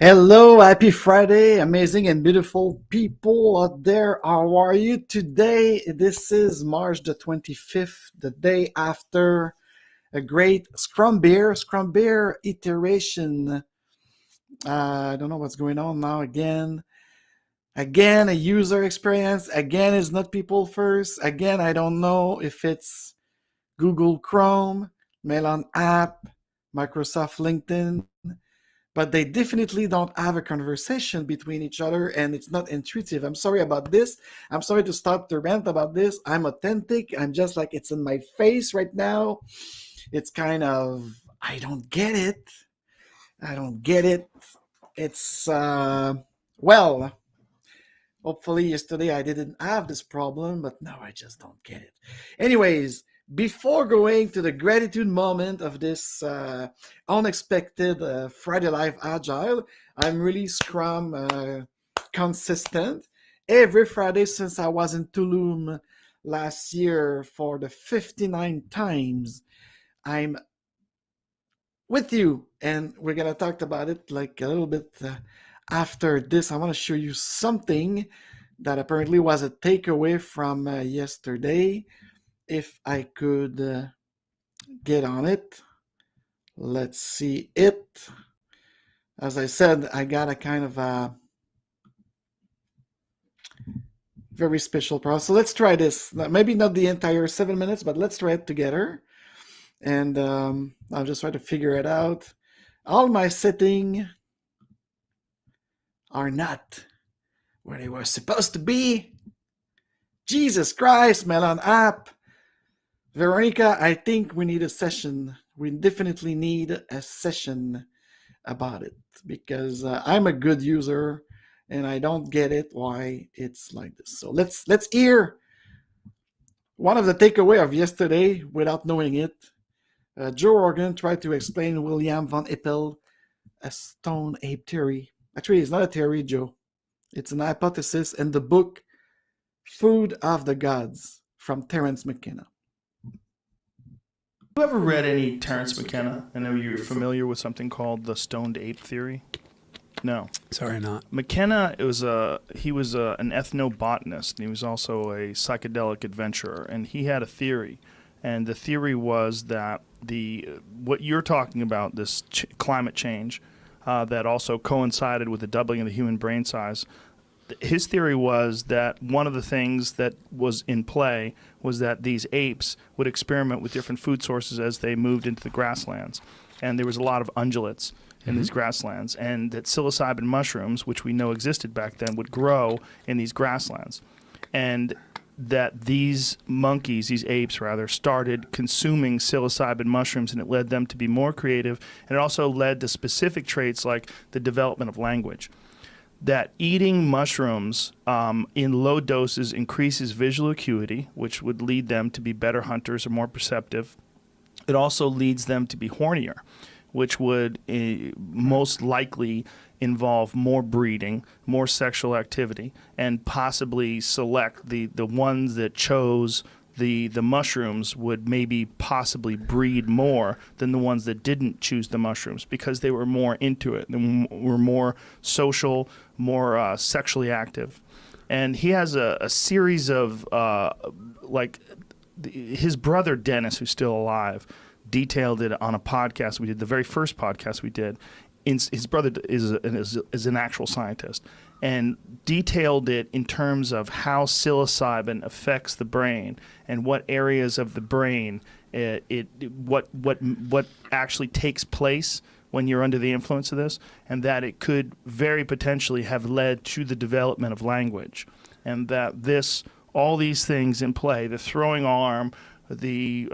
Hello, happy Friday, amazing and beautiful people out there. How are you today? This is March the 25th, the day after a great Scrum Beer iteration. I don't know what's going on now again. Again, a user experience. Again, it's not people first. Again, I don't know if it's Google Chrome, Melon app, Microsoft LinkedIn, but they definitely don't have a conversation between each other and it's not intuitive. I'm sorry about this. I'm sorry to start to rant about this. I'm authentic. I'm just like, it's in my face right now. It's kind of, I don't get it. I don't get it. It's, well, hopefully yesterday I didn't have this problem, but now I just don't get it. Anyways, before going to the gratitude moment of this unexpected Friday Live Agile, I'm really Scrum consistent. Every Friday since I was in Tulum last year for the 59 times, I'm with you, and we're going to talk about it like a little bit after this. I want to show you something that apparently was a takeaway from yesterday. If I could get on it, let's see it. As I said, I got a kind of a very special process. So let's try this. Maybe not the entire 7 minutes, but let's try it together. And I'll just try to figure it out. All my settings are not where they were supposed to be. Jesus Christ, Melon app. Veronica, I think we need a session. We definitely need a session about it because I'm a good user and I don't get it why it's like this. So let's hear one of the takeaway of yesterday without knowing it. Joe Rogan tried to explain William von Hippel a stone ape theory. Actually, it's not a theory, Joe. It's an hypothesis in the book Food of the Gods from Terence McKenna. Have you ever read any Terence McKenna? I know you're familiar with something called the stoned ape theory. No. Sorry, not. McKenna he was an ethnobotanist, and he was also a psychedelic adventurer, and he had a theory. And the theory was that what you're talking about, this climate change, that also coincided with the doubling of the human brain size. His theory was that one of the things that was in play was that these apes would experiment with different food sources as they moved into the grasslands. And there was a lot of ungulates in these grasslands, and that psilocybin mushrooms, which we know existed back then, would grow in these grasslands. And that these apes started consuming psilocybin mushrooms, and it led them to be more creative, and it also led to specific traits like the development of language. That eating mushrooms in low doses increases visual acuity, which would lead them to be better hunters or more perceptive. It also leads them to be hornier, which would most likely involve more breeding, more sexual activity, and possibly select the ones that chose the mushrooms would maybe possibly breed more than the ones that didn't choose the mushrooms because they were more into it and were more social, more sexually active. And he has a series of, his brother Dennis, who's still alive, detailed it on a podcast we did, the very first podcast we did. His brother is an actual scientist and detailed it in terms of how psilocybin affects the brain and what areas of the brain what actually takes place when you're under the influence of this, and that it could very potentially have led to the development of language, and that all these things in play, the throwing arm, the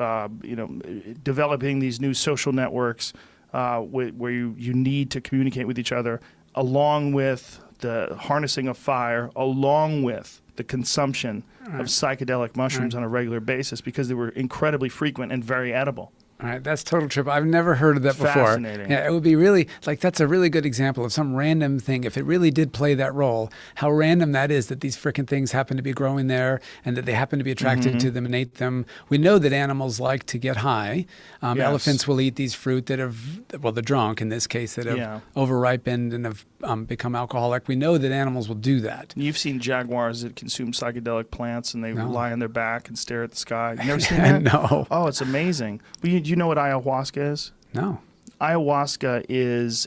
developing these new social networks where you need to communicate with each other, along with the harnessing of fire, along with the consumption of psychedelic mushrooms on a regular basis because they were incredibly frequent and very edible. All right, that's total trip. I've never heard of that before. Fascinating. Yeah, it would be really like that's a really good example of some random thing. If it really did play that role, how random that is that these frickin' things happen to be growing there and that they happen to be attracted to them and ate them. We know that animals like to get high. Yes. Elephants will eat these fruit that have, well, the drunk in this case, that have overripened and have become alcoholic. We know that animals will do that. You've seen jaguars that consume psychedelic plants and they lie on their back and stare at the sky. You never seen that? No. Oh, it's amazing. But do you know what ayahuasca is? No. Ayahuasca is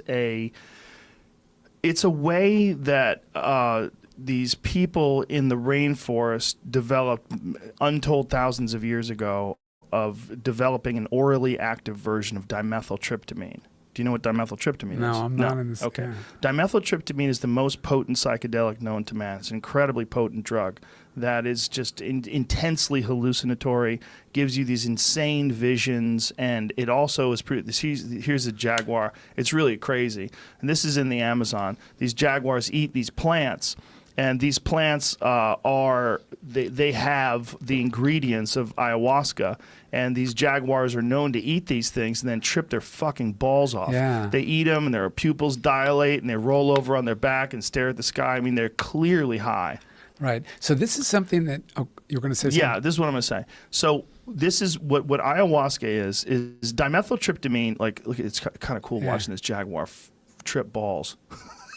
it's a way that these people in the rainforest developed untold thousands of years ago of developing an orally active version of dimethyltryptamine. Do you know what dimethyltryptamine is? No, I'm not in this. Okay. Yeah. Dimethyltryptamine is the most potent psychedelic known to man. It's an incredibly potent drug that is just intensely hallucinatory, gives you these insane visions, and it also is here's a jaguar. It's really crazy. And this is in the Amazon. These jaguars eat these plants, and these plants they have the ingredients of ayahuasca, and these jaguars are known to eat these things and then trip their fucking balls off. Yeah. They eat them and their pupils dilate and they roll over on their back and stare at the sky. I mean, they're clearly high. Right. So this is something that you're going to say something? Yeah, this is what I'm going to say. So this is what ayahuasca is dimethyltryptamine. Like, look, it's kind of cool watching this jaguar trip balls.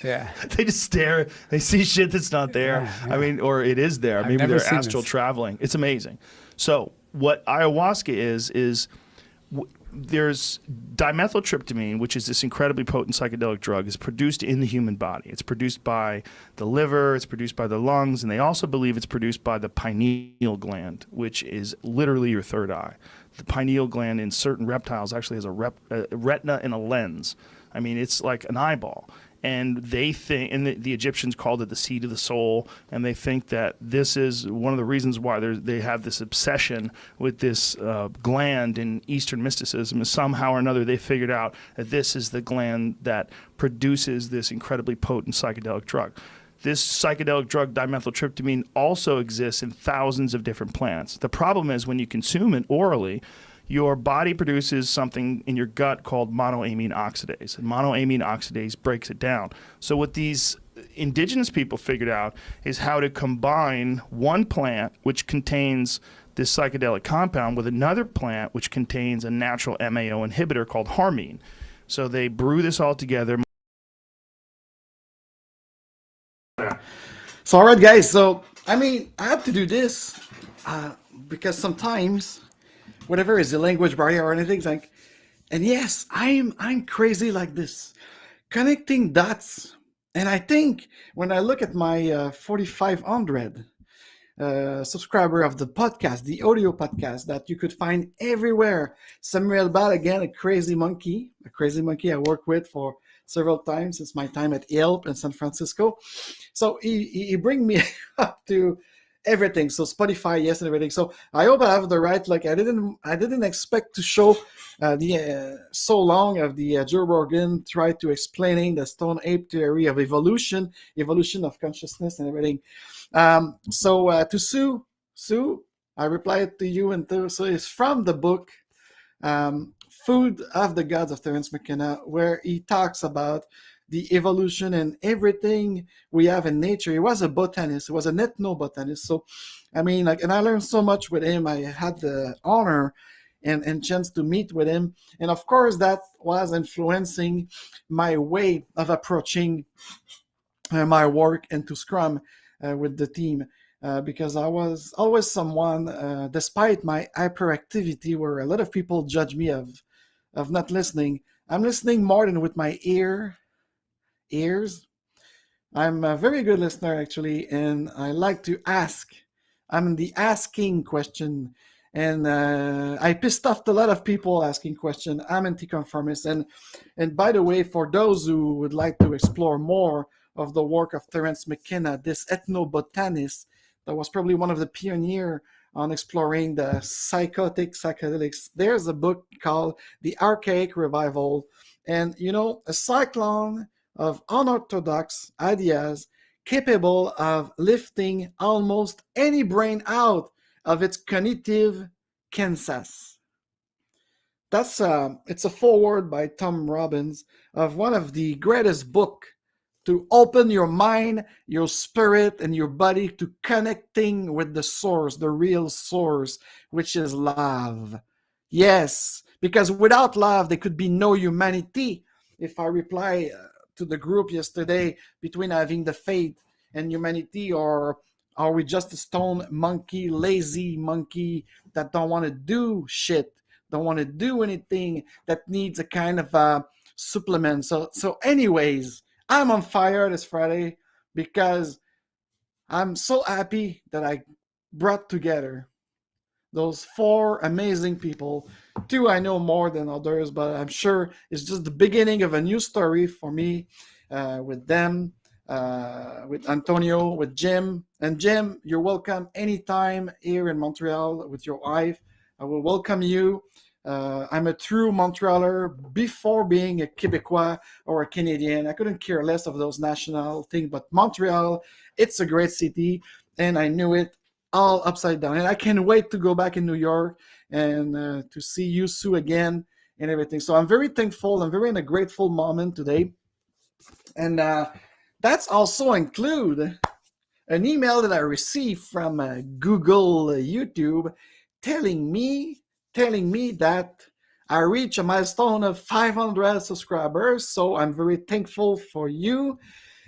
Yeah. They just stare. They see shit that's not there. Yeah. I mean, or it is there. Maybe they're astral traveling. It's amazing. So what ayahuasca is there's dimethyltryptamine, which is this incredibly potent psychedelic drug, is produced in the human body. It's produced by the liver, it's produced by the lungs, and they also believe it's produced by the pineal gland, which is literally your third eye. The pineal gland in certain reptiles actually has a retina and a lens. I mean, it's like an eyeball. And they think, and the Egyptians called it the seed of the soul, and they think that this is one of the reasons why they have this obsession with this gland in Eastern mysticism. Is somehow or another they figured out that this is the gland that produces this incredibly potent psychedelic drug. This psychedelic drug, dimethyltryptamine, also exists in thousands of different plants. The problem is when you consume it orally, your body produces something in your gut called monoamine oxidase, and monoamine oxidase breaks it down. So what these indigenous people figured out is how to combine one plant, which contains this psychedelic compound, with another plant, which contains a natural MAO inhibitor called harmine. So they brew this all together. So, all right, guys. So, I mean, I have to do this because sometimes, whatever is the language barrier or anything, like, and yes, I'm crazy like this, connecting dots. And I think when I look at my 4,500 subscriber of the podcast, the audio podcast that you could find everywhere, Samuel Ball, again, a crazy monkey I work with for several times since my time at ILP in San Francisco. So he bring me up to everything. So Spotify, yes, and everything. So I hope I have the right. Like I didn't expect to show so long of the Joe Rogan try to explaining the stone ape theory of evolution of consciousness and everything. So to Sue, I replied to you, and so it's from the book Food of the Gods of Terence McKenna, where he talks about the evolution and everything we have in nature. He was a botanist. He was an ethnobotanist. So, I mean, like, and I learned so much with him. I had the honor and chance to meet with him. And of course, that was influencing my way of approaching my work into Scrum with the team. Because I was always someone, despite my hyperactivity, where a lot of people judge me of not listening. I'm listening more than with my ears. I'm a very good listener, actually, and I like to ask. I'm the asking question, and I pissed off a lot of people asking questions. I'm anti-conformist, and by the way, for those who would like to explore more of the work of Terence McKenna, this ethnobotanist that was probably one of the pioneers on exploring the psychedelics. There's a book called The Archaic Revival, and a cyclone of unorthodox ideas capable of lifting almost any brain out of its cognitive Kansas. That's it's a foreword by Tom Robbins of one of the greatest book to open your mind, your spirit, and your body to connecting with the source, the real source, which is love. Yes, because without love, there could be no humanity. If I reply to the group yesterday between having the faith and humanity, or are we just a stone monkey, lazy monkey that don't want to do shit, don't want to do anything, that needs a kind of supplement. So anyways, I'm on fire this Friday because I'm so happy that I brought together those four amazing people. Two I know more than others, but I'm sure it's just the beginning of a new story for me with them, with Antonio, with Jim. And Jim, you're welcome anytime here in Montreal with your wife. I will welcome you. I'm a true Montrealer before being a Quebecois or a Canadian. I couldn't care less of those national things, but Montreal, it's a great city, and I knew it all upside down. And I can't wait to go back in New York and to see you, Sue, again and everything. So I'm very thankful. I'm very in a grateful moment today. And that's also include an email that I received from Google YouTube telling me that I reached a milestone of 500 subscribers. So I'm very thankful for you.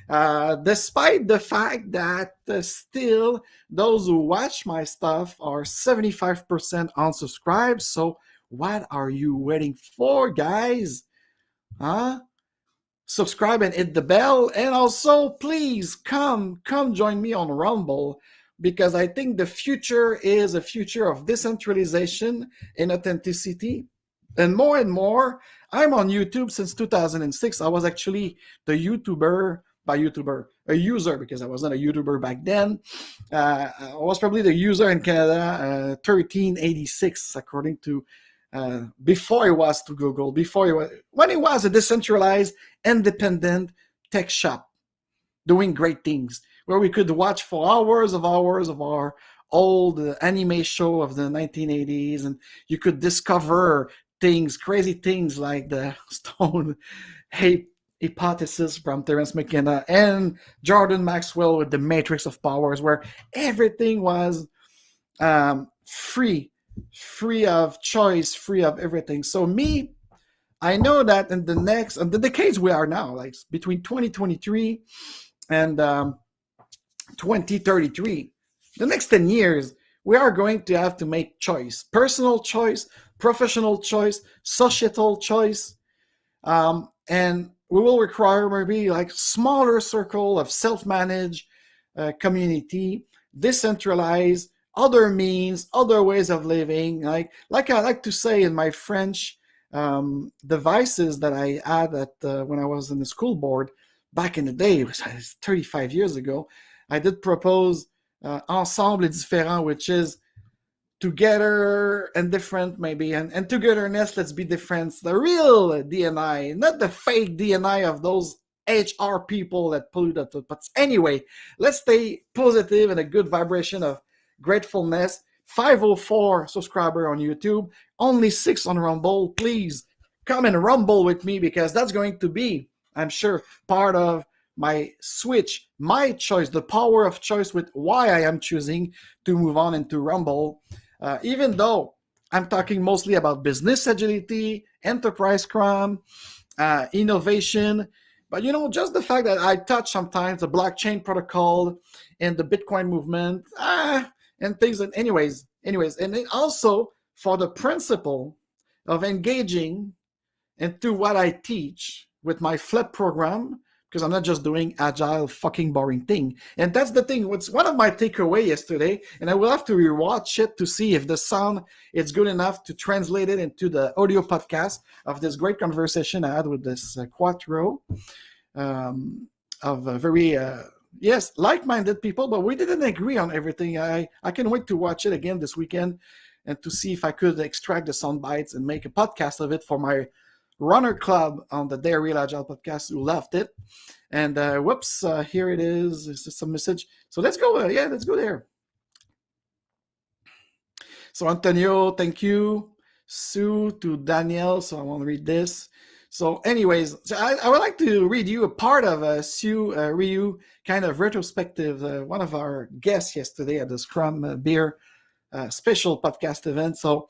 Despite the fact that still those who watch my stuff are 75% unsubscribed. So what are you waiting for, guys? Huh? Subscribe and hit the bell. And also, please come join me on Rumble, because I think the future is a future of decentralization and authenticity. And more, I'm on YouTube since 2006. I was actually the a user, because I wasn't a YouTuber back then. I was probably the user in Canada 1386, according to before it was to Google, when it was a decentralized, independent tech shop doing great things, where we could watch for hours of our old anime show of the 1980s, and you could discover things, crazy things like the stone hypothesis from Terence McKenna and Jordan Maxwell with the Matrix of Powers, where everything was free of choice, free of everything. So me, I know that in the decades we are now, like between 2023 and 2033, the next 10 years, we are going to have to make choice, personal choice, professional choice, societal choice, and we will require maybe like smaller circle of self-managed community, decentralized, other means, other ways of living. Like I like to say in my French devices that I had at when I was in the school board back in the day, it was 35 years ago, I did propose ensemble et différent, which is together and different maybe, and togetherness, let's be different. The real DNI, not the fake DNI of those HR people that pollute it. But anyway, let's stay positive and a good vibration of gratefulness. 504 subscriber on YouTube, only 6 on Rumble. Please come and rumble with me, because that's going to be, I'm sure, part of my switch, my choice, the power of choice with why I am choosing to move on into Rumble. Even though I'm talking mostly about business agility, enterprise Scrum, innovation, but just the fact that I touch sometimes the blockchain protocol and the Bitcoin movement, and things. And anyways, and then also for the principle of engaging into what I teach with my FLEP program, because I'm not just doing agile fucking boring thing. And that's the thing. What's one of my takeaway yesterday, and I will have to rewatch it to see if the sound is good enough to translate it into the audio podcast of this great conversation I had with this quattro of very like-minded people, but we didn't agree on everything. I can wait to watch it again this weekend and to see if I could extract the sound bites and make a podcast of it for my runner club on the Day Real Agile podcast who loved it. And here it is. It's just a message. So let's go. Let's go there. So Antonio, thank you. Sue to Daniel, so I want to read this. So anyways, so I would like to read you a part of Sue Ryu kind of retrospective, one of our guests yesterday at the Scrum Beer special podcast event. So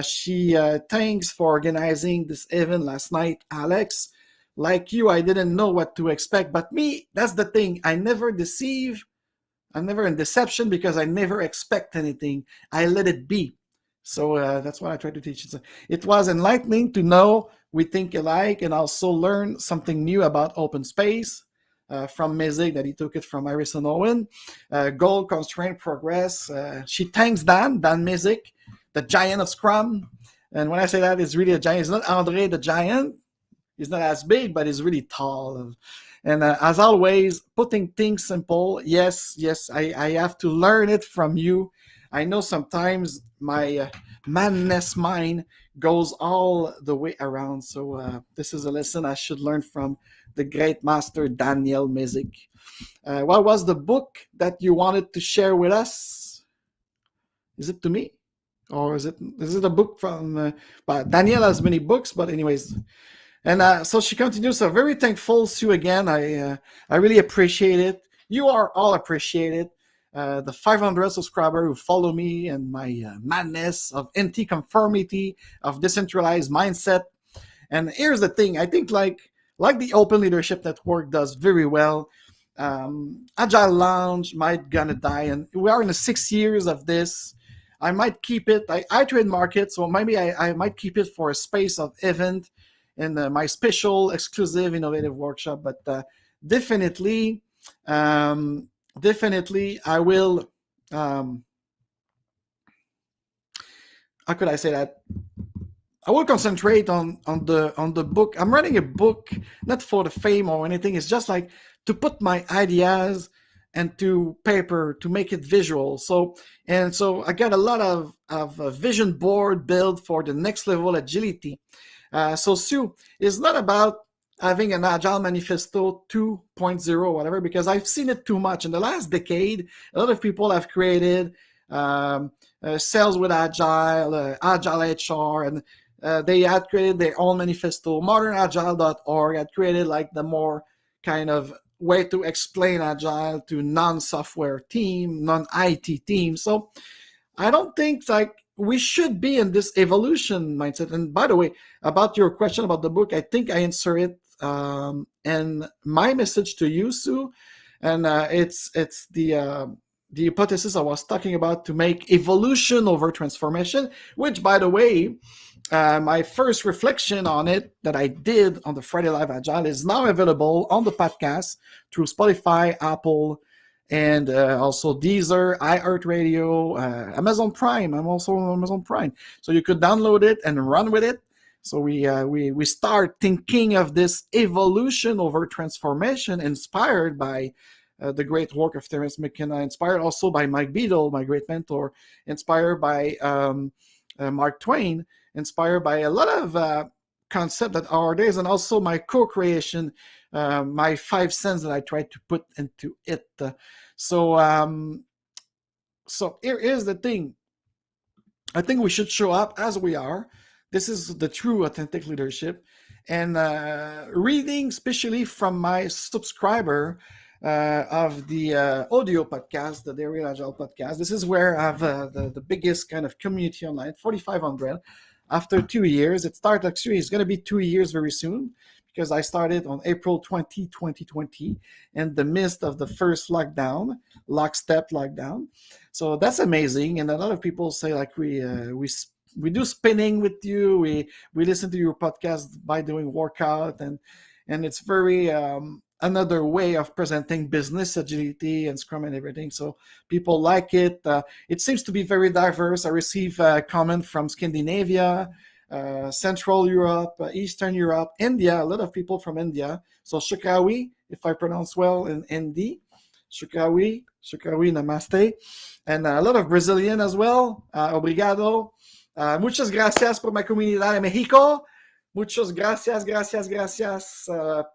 she thanks for organizing this event last night, Alex. Like you, I didn't know what to expect, but me, that's the thing. I never deceive. I'm never in deception because I never expect anything. I let it be. So that's what I try to teach. It was enlightening to know we think alike and also learn something new about open space from Mezig, that he took it from Harrison Owen. Goal, constraint, progress. She thanks Dan Mezig, the giant of Scrum. And when I say that, it's really a giant. It's not Andre the giant. He's not as big, but he's really tall. And as always, putting things simple. Yes, I have to learn it from you. I know sometimes my madness mind goes all the way around. So this is a lesson I should learn from the great master Daniel Mezig. What was the book that you wanted to share with us? Is it to me? Or is it a book from... Daniel has many books, but anyways... And so she continues, so very thankful, Sue, again. I really appreciate it. You are all appreciated. The 500 subscribers who follow me and my madness of anti-conformity, of decentralized mindset. And here's the thing. I think like the Open Leadership Network does very well, Agile Lounge might gonna die. And we are in the 6 years of this. I might keep it. I trademark it, so maybe I might keep it for a space of event and my special, exclusive, innovative workshop. But definitely, I will. How could I say that? I will concentrate on the book. I'm writing a book, not for the fame or anything. It's just like to put my ideas into paper, to make it visual. So I got a lot of a vision board built for the next level agility. So Sue, it's not about having an Agile Manifesto 2.0, whatever, because I've seen it too much. In the last decade, a lot of people have created Sales with Agile, Agile HR, and they had created their own manifesto. ModernAgile.org had created like the more kind of way to explain Agile to non-software team, non-IT team. So I don't think like we should be in this evolution mindset. And by the way, about your question about the book, I think I answer it in my message to you, Sue. And it's the hypothesis I was talking about to make evolution over transformation, which, by the way, my first reflection on it that I did on the Friday Live Agile is now available on the podcast through Spotify, Apple, and also Deezer, iHeartRadio, Amazon Prime. I'm also on Amazon Prime. So you could download it and run with it. So we start thinking of this evolution over transformation inspired by the great work of Terence McKenna, inspired also by Mike Beadle, my great mentor, inspired by Mark Twain, inspired by a lot of concepts that are there, and also my co-creation, my 5 cents that I tried to put into it. So here is the thing. I think we should show up as we are. This is the true authentic leadership. And reading, especially from my subscriber of the audio podcast, the Real Agile podcast. This is where I have the biggest kind of community online, 4,500. After 2 years, it started actually, it's going to be 2 years very soon, because I started on April 20, 2020, in the midst of the first lockstep lockdown. So that's amazing. And a lot of people say like we do spinning with you. We listen to your podcast by doing workout, and it's very another way of presenting business agility and Scrum and everything. So people like it. It seems to be very diverse. I receive comment from Scandinavia, Central Europe, Eastern Europe, India, a lot of people from India. So Shukrawi, if I pronounce well in Hindi, Shukrawi, namaste. And a lot of Brazilian as well. Obrigado. Muchas gracias por mi comunidad de Mexico. Muchas gracias,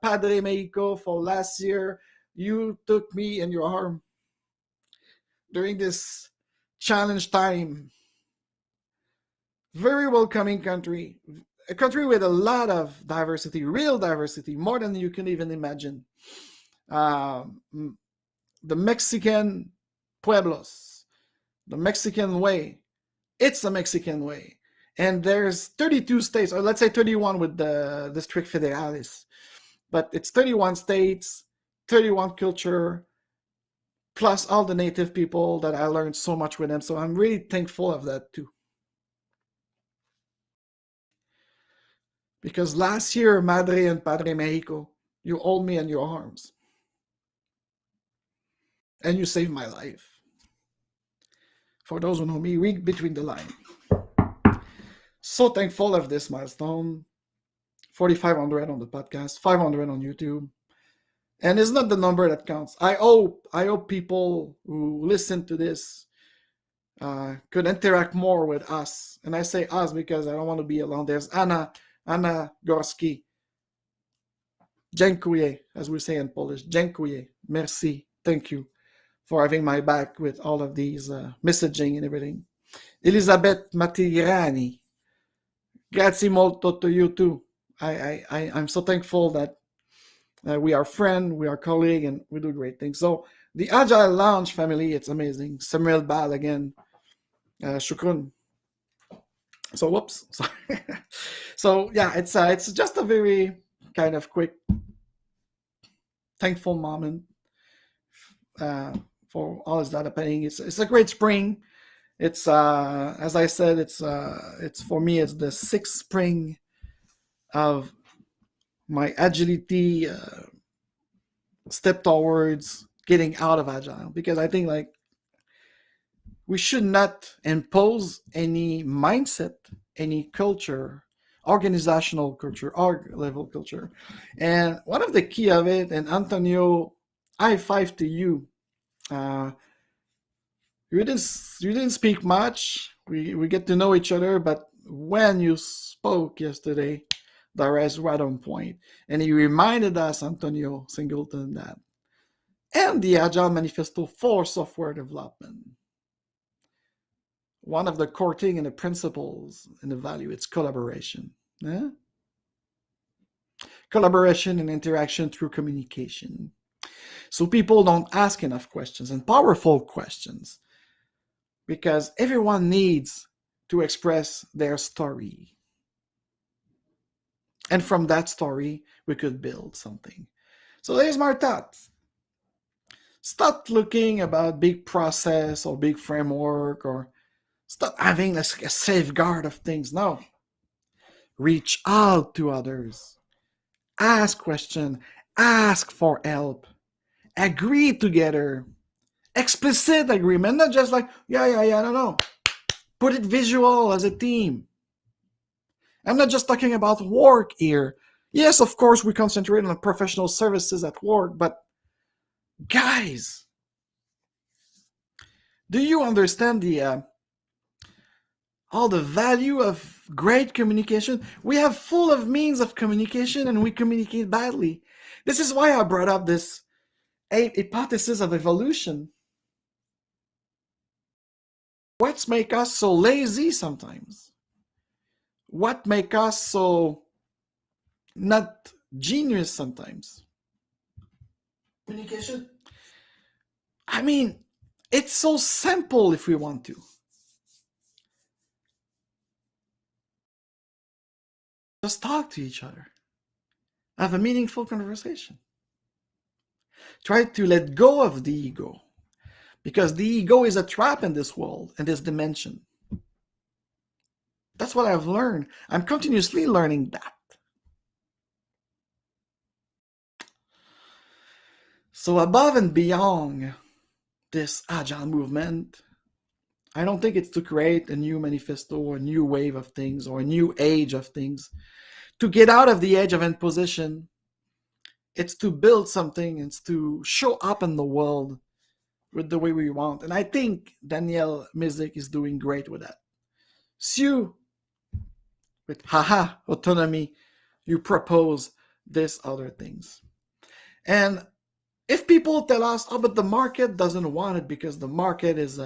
Padre Mexico, for last year. You took me in your arm during this challenge time. very welcoming country, a country with a lot of diversity, real diversity, more than you can even imagine. The Mexican pueblos, the Mexican way, it's the Mexican way. And there's 32 states, or let's say 31 with the District Federalis, but it's 31 states, 31 culture, plus all the native people that I learned so much with them. So I'm really thankful of that too. Because last year, Madre and Padre Mexico, you hold me in your arms. And you saved my life. For those who know me, read between the lines. So thankful of this milestone. 4,500 on the podcast, 500 on YouTube. And it's not the number that counts. I hope people who listen to this could interact more with us. And I say us because I don't want to be alone. There's Anna Gorski. Dziękuję, as we say in Polish. Dziękuję. Merci. Thank you for having my back with all of these messaging and everything. Elizabeth Matirani. Grazie molto to you too. I'm so thankful that we are friends, we are colleagues, and we do great things. So the Agile Lounge family, it's amazing. Samuel Bal again. Shukran. So whoops. Sorry. So yeah, it's just a very kind of quick, thankful moment for all is that happening. It's a great spring. It's as I said, it's for me, it's the sixth spring of my agility step towards getting out of Agile, because I think like we should not impose any mindset, any culture, organizational culture, org level culture. And one of the key of it, and Antonio, high five to you. You didn't speak much. We get to know each other, but when you spoke yesterday, that was right on point. And he reminded us, Antonio Singleton, that and the Agile Manifesto for software development, one of the core things and the principles and the value, it's collaboration. Yeah? Collaboration and interaction through communication. So people don't ask enough questions, and powerful questions, because everyone needs to express their story. And from that story, we could build something. So there's my thought. Stop looking about big process or big framework, or stop having a safeguard of things. No. Reach out to others. Ask questions. Ask for help. Agree together. Explicit agreement, not just like, yeah, no. Put it visual as a team. I'm not just talking about work here. Yes, of course, we concentrate on professional services at work, but guys, do you understand all the value of great communication? We have full of means of communication, and we communicate badly. This is why I brought up this hypothesis of evolution. What's make us so lazy sometimes? What make us so not genius sometimes? Communication. I mean, it's so simple if we want to. Just talk to each other. Have a meaningful conversation. Try to let go of the ego, because the ego is a trap in this world, in this dimension. That's what I've learned. I'm continuously learning that. So above and beyond this Agile movement, I don't think it's to create a new manifesto or a new wave of things or a new age of things. To get out of the age of imposition, it's to build something. It's to show up in the world with the way we want. And I think Daniel Mizik is doing great with that. Sue, with autonomy, you propose this other things. And if people tell us, oh, but the market doesn't want it because the market is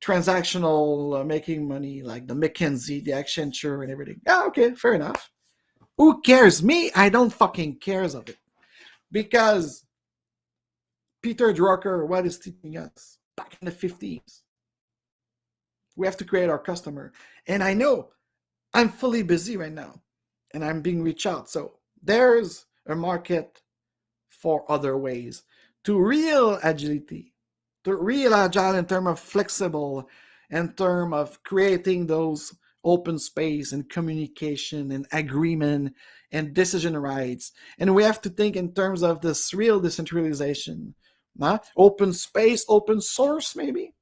transactional making money, like the McKinsey, the Accenture, and everything. Yeah, okay, fair enough. Who cares? Me, I don't fucking cares of it. Because Peter Drucker, what is teaching us back in the 50s? We have to create our customer. And I know I'm fully busy right now and I'm being reached out. So there's a market for other ways to real agility, to real agile in terms of flexible, in terms of creating those open space and communication and agreement and decision rights. And we have to think in terms of this real decentralization. Open space, open source, maybe.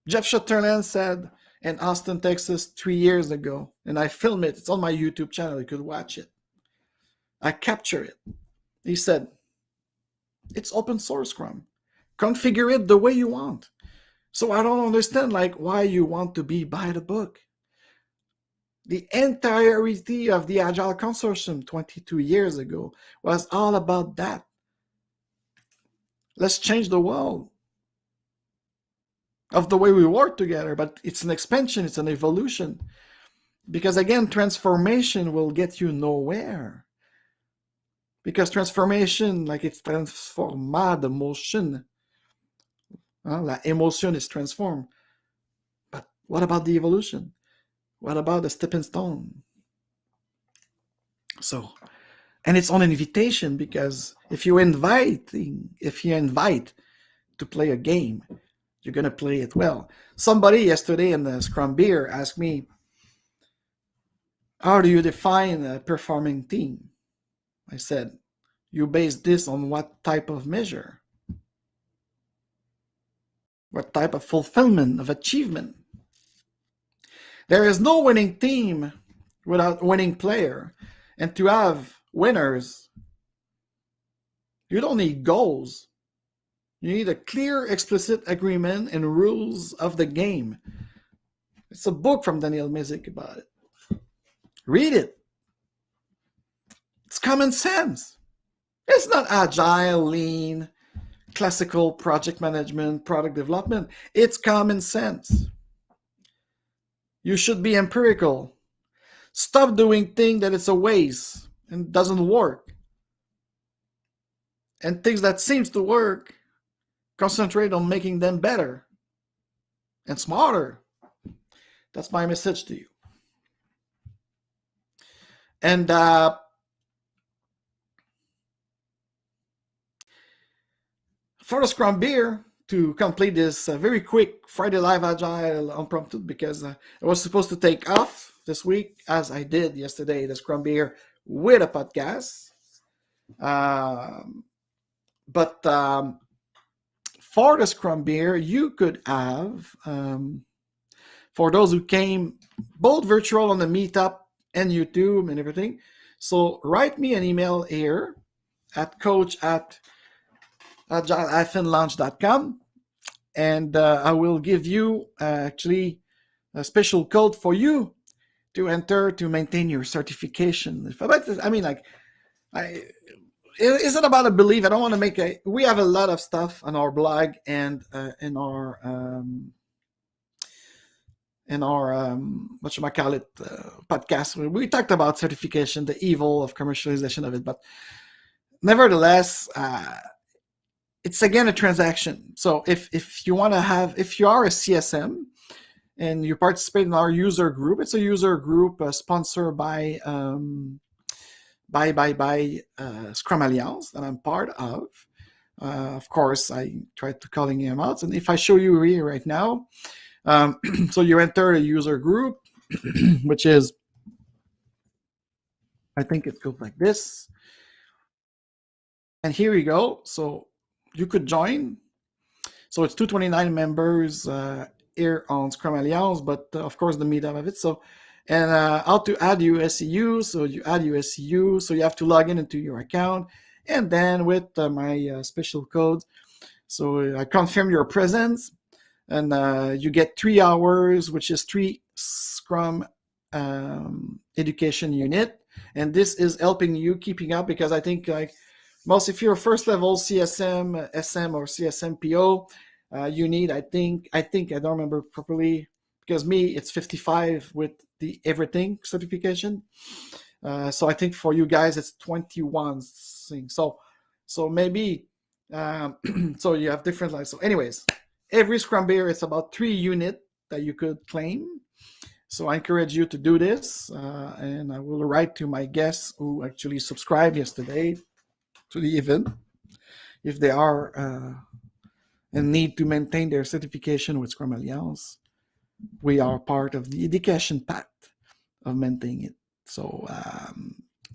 Jeff Sutherland said in Austin, Texas 3 years ago, and I filmed it. It's on my YouTube channel. You could watch it. I capture it. He said, it's open source Scrum. Configure it the way you want. So I don't understand why you want to be by the book. The entirety of the Agile Consortium 22 years ago was all about that. Let's change the world of the way we work together, but it's an expansion, it's an evolution. Because again, transformation will get you nowhere. Because transformation, it's transformar the motion. La emotion is transformed. But what about the evolution? What about the stepping stone? So, and it's on an invitation, because if you invite to play a game, you're going to play it well. Somebody yesterday in the Scrum Beer asked me, how do you define a performing team? I said, you base this on what type of measure? What type of fulfillment, of achievement? There is no winning team without winning player. And to have winners, you don't need goals. You need a clear, explicit agreement and rules of the game. It's a book from Daniel Mizik about it. Read it. It's common sense. It's not agile, lean, classical project management, product development. It's common sense. You should be empirical. Stop doing things that it's a waste and doesn't work. And things that seems to work, concentrate on making them better and smarter. That's my message to you. And for the Scrum Beer, to complete this very quick Friday Live Agile Unprompted, because I was supposed to take off this week, as I did yesterday, the Scrum Beer with a podcast. But for the Scrum Beer, you could have, for those who came both virtual on the meetup and YouTube and everything, so write me an email here at coach@agile-lounge.com, and I will give you actually a special code for you to enter to maintain your certification. I mean, is it about a belief? I don't want to make we have a lot of stuff on our blog and in our podcast. We talked about certification, the evil of commercialization of it, but nevertheless, it's again a transaction. So if you want to if you are a CSM and you participate in our user group, it's a user group sponsored by Scrum Alliance that I'm part of. Of course, I tried to calling him out, and if I show you here right now, so you enter a user group, which is, I think it goes like this. And here we go. So you could join. So it's 229 members here on Scrum Alliance, but of course the meetup of it. So, and how to add your SCU. So you add your SCU. So you have to log into your account. And then with my special code, so I confirm your presence. And you get 3 hours, which is 3 Scrum education unit. And this is helping you keeping up, because I think if you're first level CSM, SM, or CSM PO, You need, I think I don't remember properly, because me, it's 55 with the everything certification. So I think for you guys, it's 21 things. So maybe, so you have different lives. So anyways, every Scrum beer, it's about 3 units that you could claim. So I encourage you to do this, and I will write to my guests who actually subscribed yesterday to the event if they are in need to maintain their certification with Scrum Alliance. We are part of the education path of maintaining it. So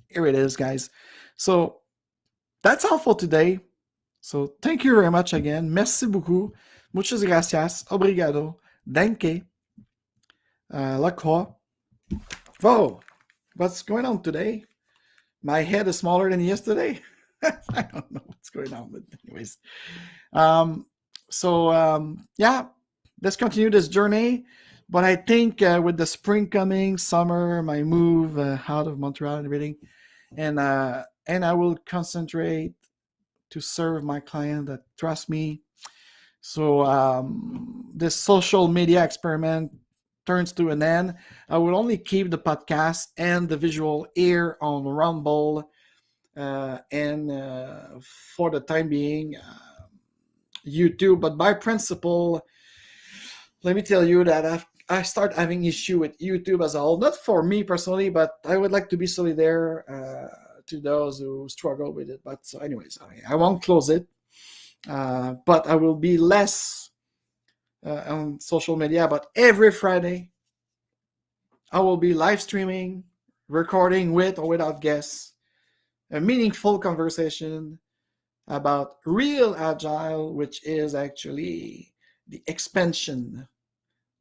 here it is, guys. So that's all for today. So thank you very much again. Merci beaucoup. Muchas gracias. Obrigado. Danke. La croix. Whoa, what's going on today? My head is smaller than yesterday. I don't know what's going on, but anyways. Yeah, let's continue this journey. But I think with the spring coming, summer, my move out of Montreal and everything, and I will concentrate to serve my client that trust me. So this social media experiment turns to an end. I will only keep the podcast and the visual here on Rumble, and for the time being, YouTube. But by principle, let me tell you that I start having issue with YouTube as a whole. Not for me personally, but I would like to be solidarity to those who struggle with it. But so anyways, I won't close it. But I will be less on social media. But every Friday, I will be live streaming, recording with or without guests, a meaningful conversation about real Agile, which is actually the expansion,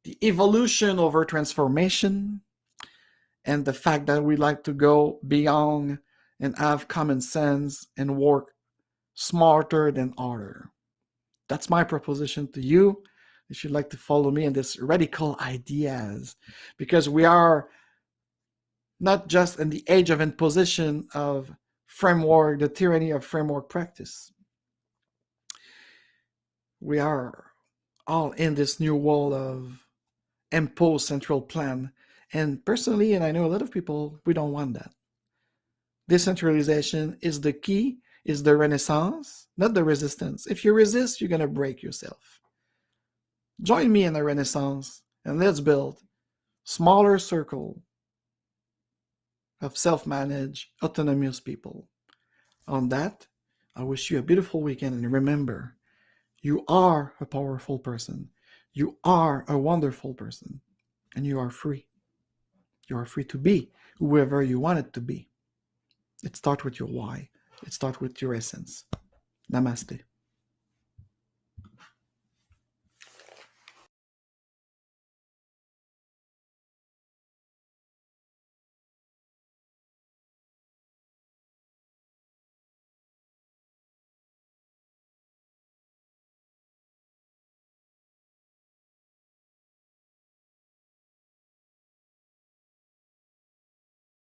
the evolution over transformation, and the fact that we like to go beyond and have common sense and work smarter than harder. That's my proposition to you. If you'd like to follow me in this radical ideas, because we are not just in the age of imposition of framework, the tyranny of framework practice. We are all in this new world of imposed central plan. And personally, and I know a lot of people, we don't want that. Decentralization is the key, is the renaissance, not the resistance. If you resist, you're going to break yourself. Join me in the renaissance, and let's build smaller circle of self-managed, autonomous people. On that, I wish you a beautiful weekend, and remember, you are a powerful person. You are a wonderful person, and you are free. You are free to be whoever you want it to be. It starts with your why. It starts with your essence. Namaste.